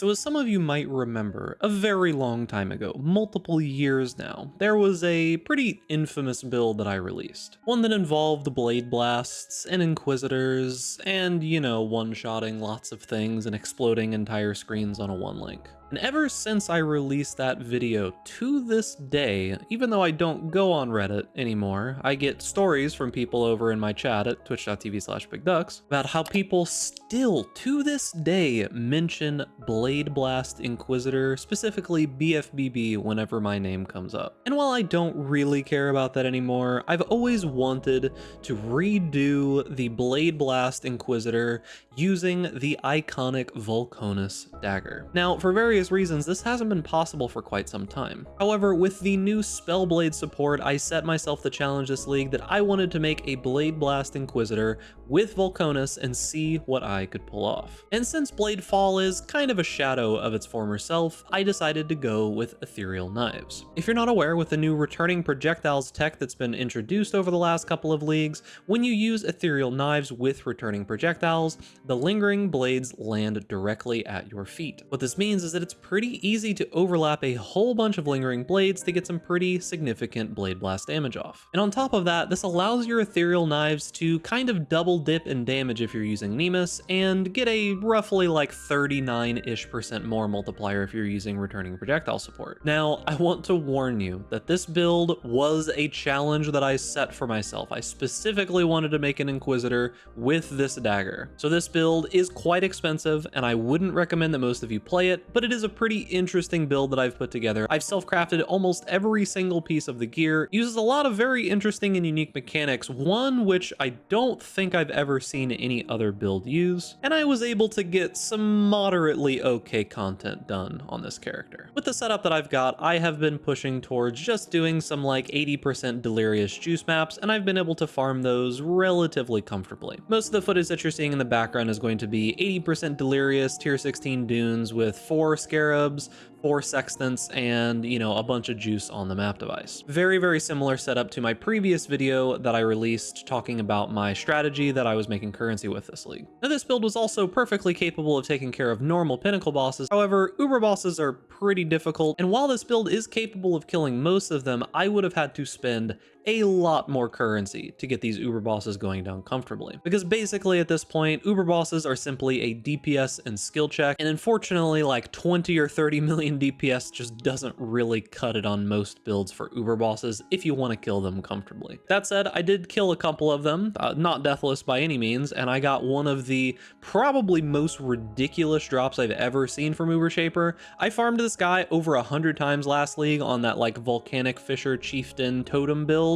So as some of you might remember, a very long time ago, multiple years now, there was a pretty infamous build that I released. One that involved blade blasts and inquisitors and, one-shotting lots of things and exploding entire screens on a one link. And ever since I released that video to this day, even though I don't go on Reddit anymore, I get stories from people over in my chat at twitch.tv/bigducks about how people still to this day mention Blade Blast Inquisitor, specifically BFBB, whenever my name comes up. And while I don't really care about that anymore, I've always wanted to redo the Blade Blast Inquisitor using the iconic Vulconus dagger. Now, for various reasons, this hasn't been possible for quite some time. However, with the new Spellblade support, I set myself the challenge this league that I wanted to make a Blade Blast Inquisitor with Vulconus and see what I could pull off. And since Blade Fall is kind of a shadow of its former self, I decided to go with Ethereal Knives. If you're not aware, with the new returning projectiles tech that's been introduced over the last couple of leagues, when you use Ethereal Knives with returning projectiles, the lingering blades land directly at your feet. What this means is that it's pretty easy to overlap a whole bunch of lingering blades to get some pretty significant blade blast damage off. And on top of that, this allows your Ethereal Knives to kind of double dip in damage if you're using Nemus, and get a roughly like 39-ish% more multiplier if you're using returning projectile support. Now, I want to warn you that this build was a challenge that I set for myself. I specifically wanted to make an Inquisitor with this dagger. So this build is quite expensive, and I wouldn't recommend that most of you play it, but it is a pretty interesting build that I've put together. I've self-crafted almost every single piece of the gear, uses a lot of very interesting and unique mechanics, one which I don't think I've ever seen any other build use, and I was able to get some moderately okay content done on this character. With the setup that I've got, I have been pushing towards just doing some like 80% delirious juice maps, and I've been able to farm those relatively comfortably. Most of the footage that you're seeing in the background is going to be 80% delirious tier 16 dunes with 4 scarabs, 4 sextants, and a bunch of juice on the map device. Very, very similar setup to my previous video that I released talking about my strategy that I was making currency with this league. Now, this build was also perfectly capable of taking care of normal pinnacle bosses. However, uber bosses are pretty difficult, and while this build is capable of killing most of them, I would have had to spend a lot more currency to get these uber bosses going down comfortably. Because basically at this point, uber bosses are simply a DPS and skill check, and unfortunately like 20 or 30 million DPS just doesn't really cut it on most builds for uber bosses if you want to kill them comfortably. That said, I did kill a couple of them, not deathless by any means, and I got one of the probably most ridiculous drops I've ever seen from Uber Shaper. I farmed this guy over 100 times last league on that like volcanic fisher chieftain totem build,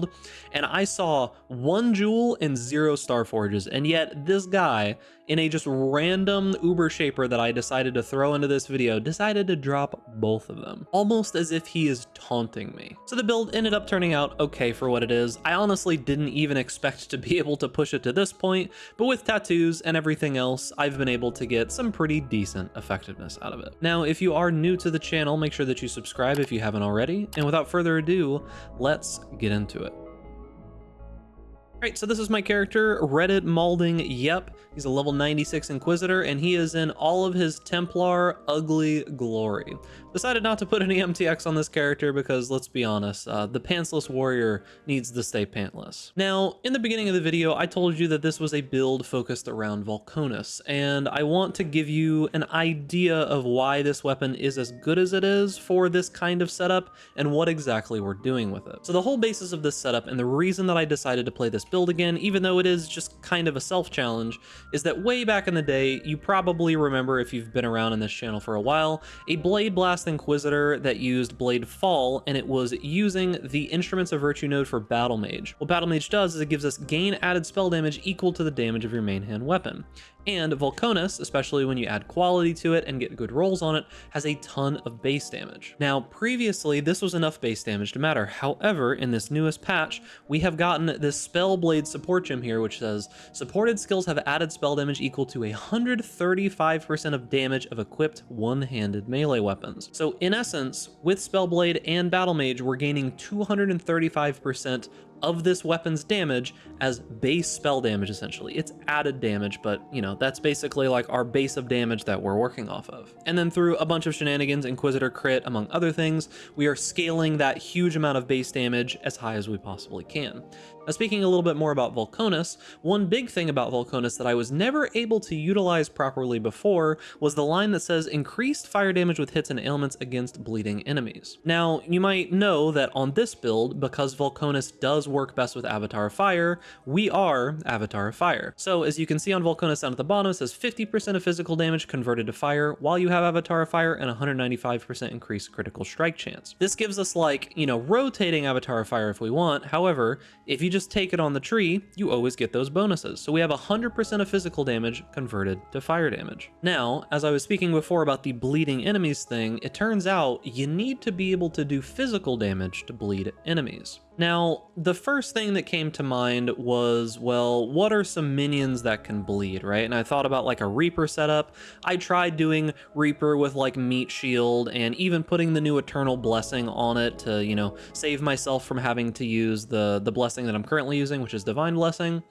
and I saw 1 jewel and 0 star forges, and yet this guy, in a just random Uber Shaper that I decided to throw into this video, decided to drop both of them, almost as if he is taunting me. So the build ended up turning out okay for what it is. I honestly didn't even expect to be able to push it to this point, but with tattoos and everything else, I've been able to get some pretty decent effectiveness out of it. Now, if you are new to the channel, make sure that you subscribe if you haven't already, and without further ado, let's get into it. Alright, so this is my character, Reddit Malding Yep. He's a level 96 Inquisitor, and he is in all of his Templar ugly glory. Decided not to put any MTX on this character because, let's be honest, the pantsless warrior needs to stay pantless. Now, in the beginning of the video, I told you that this was a build focused around Vulconus, and I want to give you an idea of why this weapon is as good as it is for this kind of setup, and what exactly we're doing with it. So the whole basis of this setup, and the reason that I decided to play this build again, even though it is just kind of a self-challenge, is that way back in the day, you probably remember, if you've been around in this channel for a while, a Blade Blast Inquisitor that used Blade Fall, and it was using the Instruments of Virtue node for Battle Mage. What Battle Mage does is it gives us gain added spell damage equal to the damage of your main hand weapon. And Vulconus, especially when you add quality to it and get good rolls on it, has a ton of base damage. Now, previously, this was enough base damage to matter. However, in this newest patch, we have gotten this Spellblade support gem here, which says, supported skills have added spell damage equal to 135% of damage of equipped one-handed melee weapons. So in essence, with Spellblade and Battle Mage, we're gaining 235% of this weapon's damage as base spell damage, essentially. It's added damage, but you know, that's basically like our base of damage that we're working off of. And then through a bunch of shenanigans, Inquisitor crit, among other things, we are scaling that huge amount of base damage as high as we possibly can. Now, speaking a little bit more about Vulconus, one big thing about Vulconus that I was never able to utilize properly before was the line that says increased fire damage with hits and ailments against bleeding enemies. Now, you might know that on this build, because Vulconus does work best with Avatar of Fire, we are Avatar of Fire. So as you can see on Vulconus down at the bottom, it says 50% of physical damage converted to fire while you have Avatar of Fire and 195% increased critical strike chance. This gives us, like, you know, rotating Avatar of Fire if we want. However, if you just take it on the tree, you always get those bonuses. So we have 100% of physical damage converted to fire damage. Now, as I was speaking before about the bleeding enemies thing, it turns out you need to be able to do physical damage to bleed enemies. Now, the first thing that came to mind was, well, what are some minions that can bleed, right? And I thought about like a Reaper setup. I tried doing Reaper with like Meat Shield and even putting the new Eternal Blessing on it to, you know, save myself from having to use the blessing that I'm currently using, which is Divine Blessing.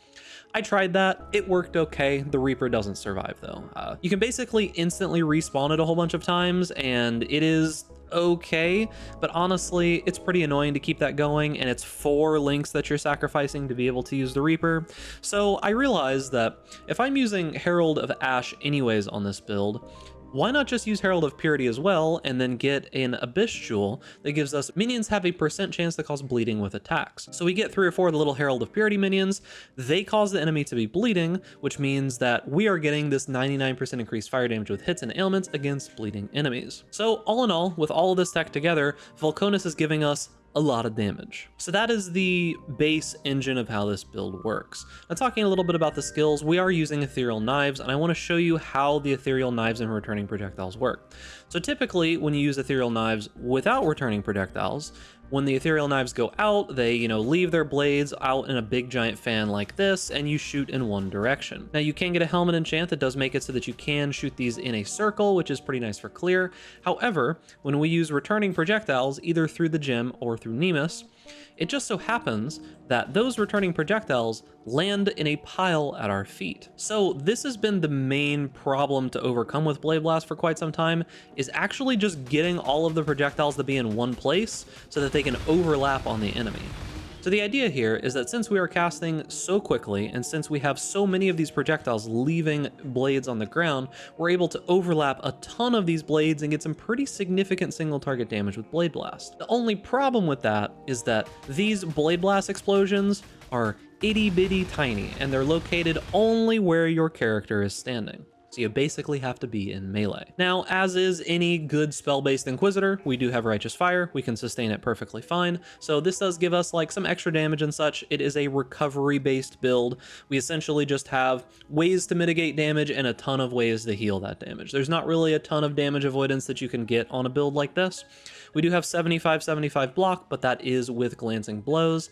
I tried that, it worked okay. The Reaper doesn't survive though. You can basically instantly respawn it a whole bunch of times and it is okay, but honestly, it's pretty annoying to keep that going, and it's 4 links that you're sacrificing to be able to use the Reaper. So I realized that if I'm using Herald of Ash anyways on this build, why not just use Herald of Purity as well, and then get an Abyss Jewel that gives us minions have a % chance to cause bleeding with attacks. So we get 3 or 4 of the little Herald of Purity minions, they cause the enemy to be bleeding, which means that we are getting this 99% increased fire damage with hits and ailments against bleeding enemies. So all in all, with all of this tech together, Vulconus is giving us a lot of damage. So that is the base engine of how this build works. Now, talking a little bit about the skills, we are using ethereal knives, and I want to show you how the ethereal knives and returning projectiles work. So typically when you use ethereal knives without returning projectiles, when the ethereal knives go out, they, you know, leave their blades out in a big giant fan like this, and you shoot in one direction. Now, you can get a helmet enchant that does make it so that you can shoot these in a circle, which is pretty nice for clear. However, when we use returning projectiles, either through the gem or through Nemus, it just so happens that those returning projectiles land in a pile at our feet. So this has been the main problem to overcome with Blade Blast for quite some time, is actually just getting all of the projectiles to be in one place so that they can overlap on the enemy. So the idea here is that since we are casting so quickly, and since we have so many of these projectiles leaving blades on the ground, we're able to overlap a ton of these blades and get some pretty significant single target damage with Blade Blast. The only problem with that is that these Blade Blast explosions are itty bitty tiny, and they're located only where your character is standing. So you basically have to be in melee. Now, as is any good spell-based Inquisitor, we do have Righteous Fire. We can sustain it perfectly fine. So this does give us like some extra damage and such. It is a recovery-based build. We essentially just have ways to mitigate damage and a ton of ways to heal that damage. There's not really a ton of damage avoidance that you can get on a build like this. We do have 75/75 block, but that is with glancing blows.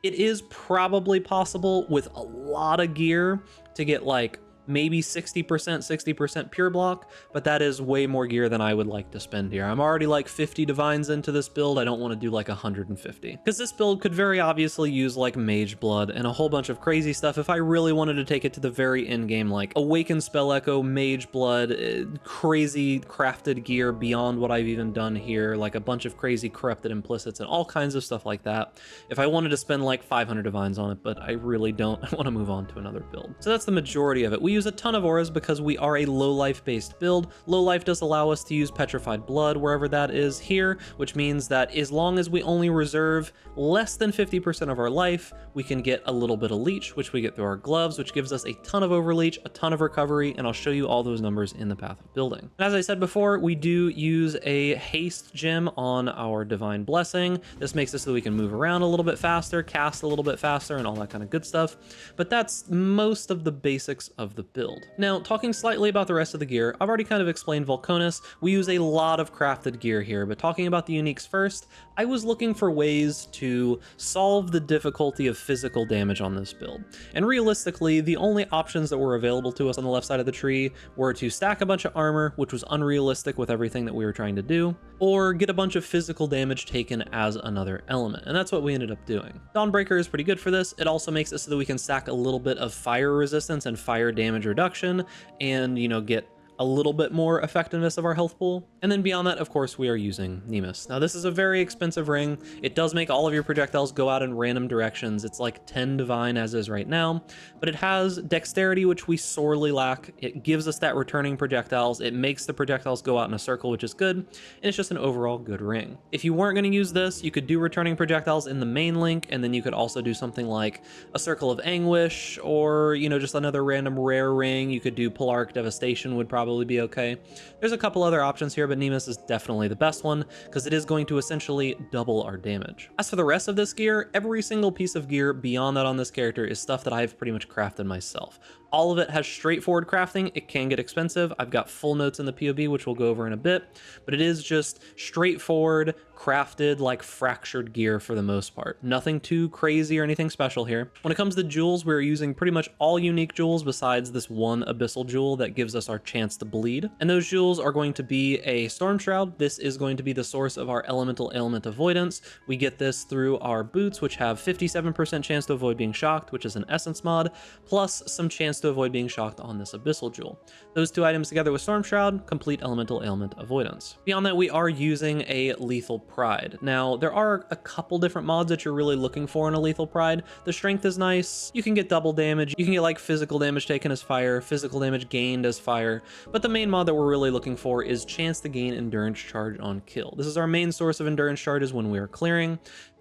It is probably possible with a lot of gear to get like maybe 60% pure block, but that is way more gear than I would like to spend here. I'm already like 50 divines into this build. I don't want to do like 150, because this build could very obviously use like Mage Blood and a whole bunch of crazy stuff if I really wanted to take it to the very end game, like Awaken Spell Echo, Mage Blood, crazy crafted gear beyond what I've even done here, like a bunch of crazy corrupted implicits and all kinds of stuff like that. If I wanted to spend like 500 divines on it, but I really don't. I want to move on to another build. So that's the majority of it. We use a ton of auras because we are a low life based build. Low life does allow us to use Petrified Blood wherever that is here, which means that as long as we only reserve less than 50% of our life, we can get a little bit of leech, which we get through our gloves, which gives us a ton of overleech, a ton of recovery, and I'll show you all those numbers in the path of building. And as I said before, we do use a haste gem on our Divine Blessing. This makes it so that we can move around a little bit faster, cast a little bit faster, and all that kind of good stuff. But that's most of the basics of the the build. Now, talking slightly about the rest of the gear, I've already kind of explained Vulconus. We use a lot of crafted gear here, but talking about the uniques first, I was looking for ways to solve the difficulty of physical damage on this build. And realistically, the only options that were available to us on the left side of the tree were to stack a bunch of armor, which was unrealistic with everything that we were trying to do, or get a bunch of physical damage taken as another element, and that's what we ended up doing. Dawnbreaker is pretty good for this. It also makes it so that we can stack a little bit of fire resistance and fire damage reduction, and, you know, get a little bit more effectiveness of our health pool. And then beyond that, of course, we are using Nemus. Now, this is a very expensive ring. It does make all of your projectiles go out in random directions. It's like 10 divine as is right now, but it has dexterity, which we sorely lack. It gives us that returning projectiles. It makes the projectiles go out in a circle, which is good. And it's just an overall good ring. If you weren't going to use this, you could do returning projectiles in the main link, and then you could also do something like a Circle of Anguish, or, you know, just another random rare ring. You could do Polaric Devastation would probably be okay. There's a couple other options here, but Nemus is definitely the best one because it is going to essentially double our damage. As for the rest of this gear, every single piece of gear beyond that on this character is stuff that I've pretty much crafted myself. All of it has straightforward crafting. It can get expensive. I've got full notes in the POB, which we'll go over in a bit, but it is just straightforward, crafted, like fractured gear for the most part. Nothing too crazy or anything special here. When it comes to jewels, we're using pretty much all unique jewels besides this one abyssal jewel that gives us our chance to bleed. And those jewels are going to be a Storm Shroud. This is going to be the source of our elemental ailment avoidance. We get this through our boots, which have 57% chance to avoid being shocked, which is an essence mod, plus some chance to avoid being shocked on this abyssal jewel. Those two items together with Storm Shroud complete elemental ailment avoidance. Beyond that, we are using a lethal pride. Now, there are a couple different mods that you're really looking for in a lethal pride. The strength is nice. You can get double damage. You can get like physical damage taken as fire, physical damage gained as fire, but the main mod that we're really looking for is chance to gain endurance charge on kill. This is our main source of endurance charges when we are clearing.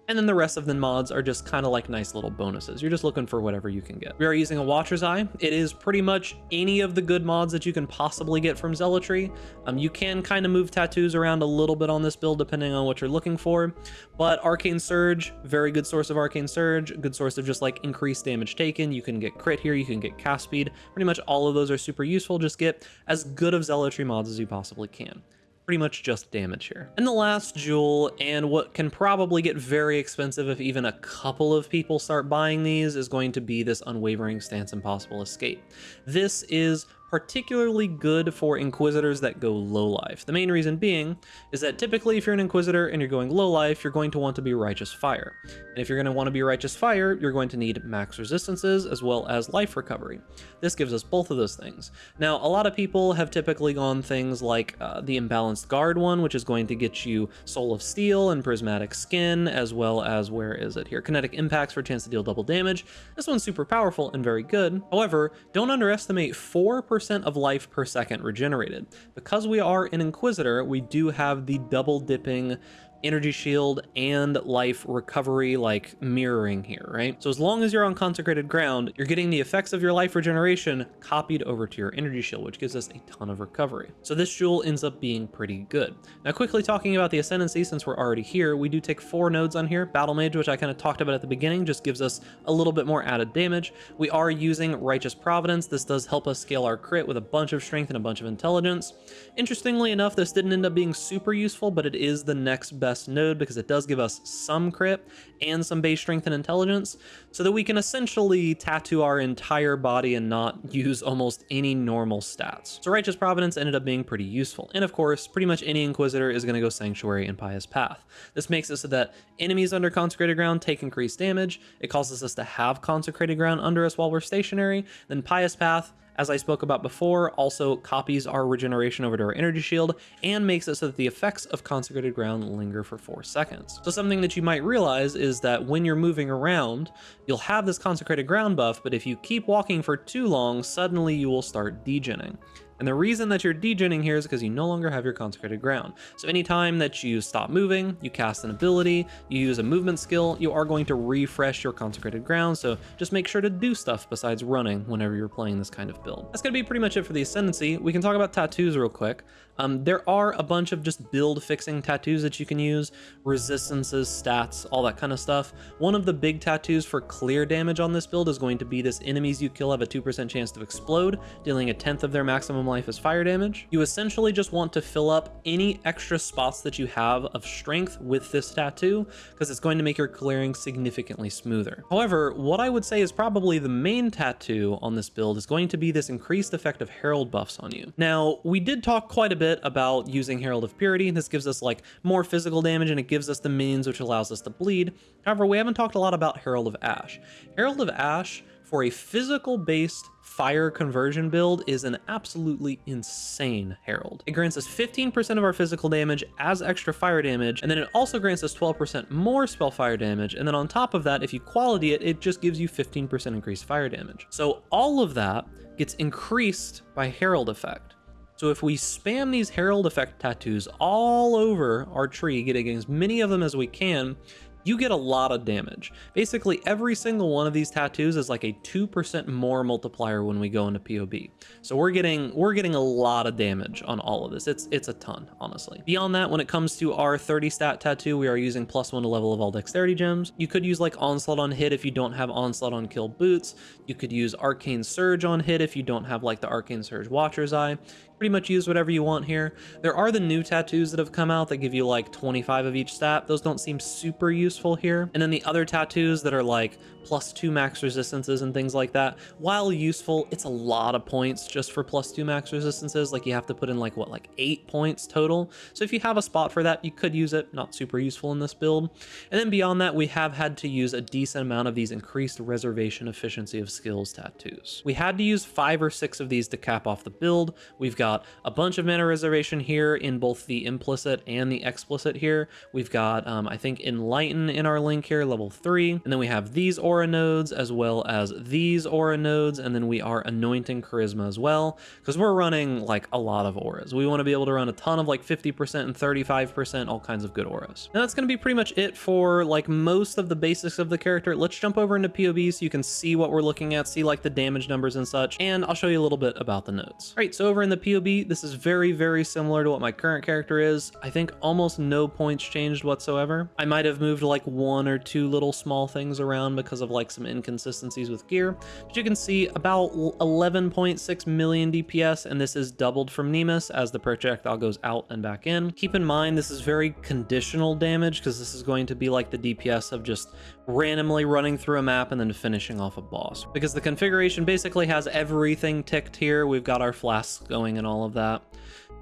And then the rest of the mods are just kind of like nice little bonuses. You're just looking for whatever you can get. We are using a Watcher's Eye. It is pretty much any of the good mods that you can possibly get from Zealotry. You can kind of move tattoos around a little bit on this build depending on what you're looking for. But Arcane Surge, very good source of Arcane Surge. Good source of just like increased damage taken. You can get crit here. You can get cast speed. Pretty much all of those are super useful. Just get as good of Zealotry mods as you possibly can. Pretty much just damage here. And the last jewel, and what can probably get very expensive if even a couple of people start buying these, is going to be this Unwavering Stance Impossible Escape. This is particularly good for Inquisitors that go low life. The main reason being is that typically if you're an Inquisitor and you're going low life, you're going to want to be Righteous Fire. And if you're going to want to be Righteous Fire, you're going to need max resistances as well as life recovery. This gives us both of those things. Now, a lot of people have typically gone things like the Imbalanced Guard one, which is going to get you Soul of Steel and Prismatic Skin, as well as, where is it here? Kinetic Impacts for a chance to deal double damage. This one's super powerful and very good. However, don't underestimate 4% of life per second regenerated. Because we are an Inquisitor, we do have the double dipping energy shield and life recovery like mirroring here, right? So as long as you're on Consecrated Ground, you're getting the effects of your life regeneration copied over to your energy shield, which gives us a ton of recovery. So this jewel ends up being pretty good. Now, quickly talking about the Ascendancy, since we're already here, we do take 4 nodes on here. Battle Mage, which I kind of talked about at the beginning, just gives us a little bit more added damage. We are using Righteous Providence. This does help us scale our crit with a bunch of strength and a bunch of intelligence. Interestingly enough, this didn't end up being super useful, but it is the next best node because it does give us some crit and some base strength and intelligence, so that we can essentially tattoo our entire body and not use almost any normal stats. So Righteous Providence ended up being pretty useful. And of course, pretty much any Inquisitor is going to go Sanctuary and Pious Path. This makes it so that enemies under Consecrated Ground take increased damage. It causes us to have Consecrated Ground under us while we're stationary. Then Pious Path, as I spoke about before, also copies our regeneration over to our energy shield and makes it so that the effects of Consecrated Ground linger for 4 seconds. So something that you might realize is that when you're moving around, you'll have this Consecrated Ground buff, but if you keep walking for too long, suddenly you will start degenning. And the reason that you're degenning here is because you no longer have your Consecrated Ground. So anytime that you stop moving, you cast an ability, you use a movement skill, you are going to refresh your Consecrated Ground. So just make sure to do stuff besides running whenever you're playing this kind of build. That's going to be pretty much it for the Ascendancy. We can talk about tattoos real quick. There are a bunch of just build fixing tattoos that you can use, resistances, stats, all that kind of stuff. One of the big tattoos for clear damage on this build is going to be this: enemies you kill have a 2% chance to explode, dealing a 1/10 of their maximum life as fire damage. You essentially just want to fill up any extra spots that you have of strength with this tattoo, because it's going to make your clearing significantly smoother. However, what I would say is probably the main tattoo on this build is going to be this increased effect of Herald buffs on you. Now, we did talk quite a bit about using Herald of Purity. This gives us like more physical damage and it gives us the minions, which allows us to bleed. However, we haven't talked a lot about Herald of Ash. Herald of Ash, for a physical based fire conversion build, is an absolutely insane herald. It grants us 15% of our physical damage as extra fire damage, and then it also grants us 12% more spell fire damage, and then on top of that, if you quality it, it just gives you 15% increased fire damage. So all of that gets increased by herald effect. So if we spam these herald effect tattoos all over our tree, getting as many of them as we can, you get a lot of damage. Basically, every single one of these tattoos is like a 2% more multiplier when we go into POB. So we're getting a lot of damage on all of this. It's a ton, honestly. Beyond that, when it comes to our 30 stat tattoo, we are using +1 to level of all dexterity gems. You could use like Onslaught on hit if you don't have Onslaught on kill boots. You could use Arcane Surge on hit if you don't have like the Arcane Surge Watcher's Eye. Pretty much use whatever you want here. There are the new tattoos that have come out that give you like 25 of each stat. Those don't seem super useful here. And then the other tattoos that are like +2 max resistances and things like that, while useful, it's a lot of points just for +2 max resistances. Like you have to put in like 8 points total. So if you have a spot for that, you could use it. Not super useful in this build. And then beyond that, we have had to use a decent amount of these increased reservation efficiency of skills tattoos. We had to use 5 or 6 of these to cap off the build. We've got a bunch of mana reservation here in both the implicit and the explicit here. We've got, I think, Enlighten in our link here, level 3. And then we have these aura nodes as well as these aura nodes. And then we are anointing charisma as well, because we're running like a lot of auras. We want to be able to run a ton of like 50% and 35%, all kinds of good auras. Now that's going to be pretty much it for like most of the basics of the character. Let's jump over into POB so you can see what we're looking at, see like the damage numbers and such, and I'll show you a little bit about the nodes. All right, so over in the POB, this is very, very similar to what my current character is. I think almost no points changed whatsoever. I might have moved like 1 or 2 little small things around because of like some inconsistencies with gear, but you can see about 11.6 million DPS, and this is doubled from Nemus as the projectile goes out and back in. Keep in mind, this is very conditional damage because this is going to be like the DPS of just randomly running through a map and then finishing off a boss, because the configuration basically has everything ticked here. We've got our flasks going and all of that.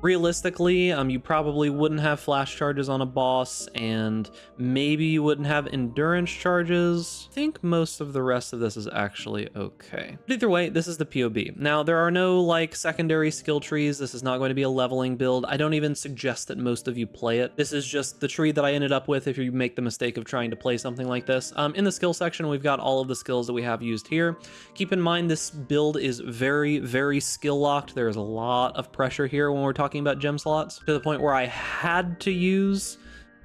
Realistically, you probably wouldn't have flash charges on a boss, and maybe you wouldn't have endurance charges. I think most of the rest of this is actually okay. But either way, this is the POB. Now, there are no like secondary skill trees. This is not going to be a leveling build. I don't even suggest that most of you play it. This is just the tree that I ended up with if you make the mistake of trying to play something like this. In the skill section, we've got all of the skills that we have used here. Keep in mind, this build is very, very skill locked. There is a lot of pressure here when we're talking about gem slots, to the point where I had to use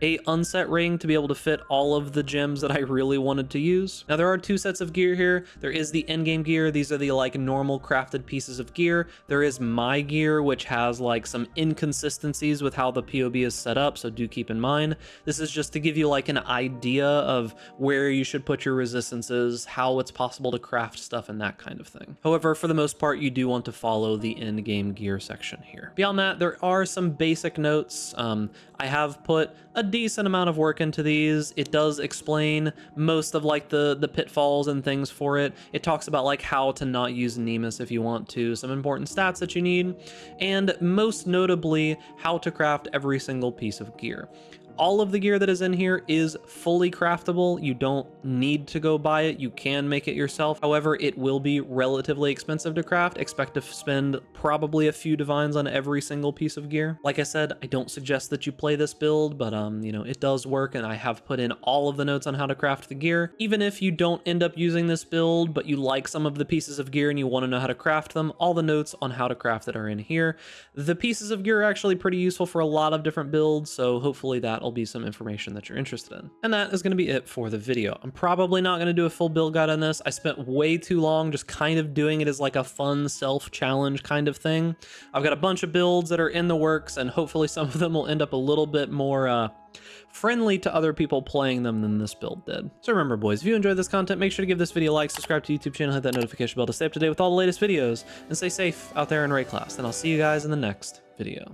a unset ring to be able to fit all of the gems that I really wanted to use. Now there are 2 sets of gear here. There is the endgame gear. These are the like normal crafted pieces of gear. There is my gear, which has like some inconsistencies with how the POB is set up, so do keep in mind. This is just to give you like an idea of where you should put your resistances, how it's possible to craft stuff, and that kind of thing. However, for the most part, you do want to follow the endgame gear section here. Beyond that, there are some basic notes. I have put a decent amount of work into these. It does explain most of like the pitfalls and things for it. It talks about like how to not use Nemus if you want to, some important stats that you need, and most notably how to craft every single piece of gear. All of the gear that is in here is fully craftable. You don't need to go buy it. You can make it yourself. However, it will be relatively expensive to craft. Expect to spend probably a few divines on every single piece of gear. Like I said, I don't suggest that you play this build, but you know, it does work, and I have put in all of the notes on how to craft the gear. Even if you don't end up using this build, but you like some of the pieces of gear and you want to know how to craft them, all the notes on how to craft it are in here. The pieces of gear are actually pretty useful for a lot of different builds, so hopefully that'll be some information that you're interested in. And that is going to be it for the video. I'm probably not going to do a full build guide on this. I spent way too long just kind of doing it as like a fun self-challenge kind of thing. I've got a bunch of builds that are in the works, and hopefully some of them will end up a little bit more friendly to other people playing them than this build did. So remember, boys, if you enjoyed this content, make sure to give this video a like, subscribe to the YouTube channel, hit that notification bell to stay up to date with all the latest videos, and stay safe out there in raid class. And I'll see you guys in the next video.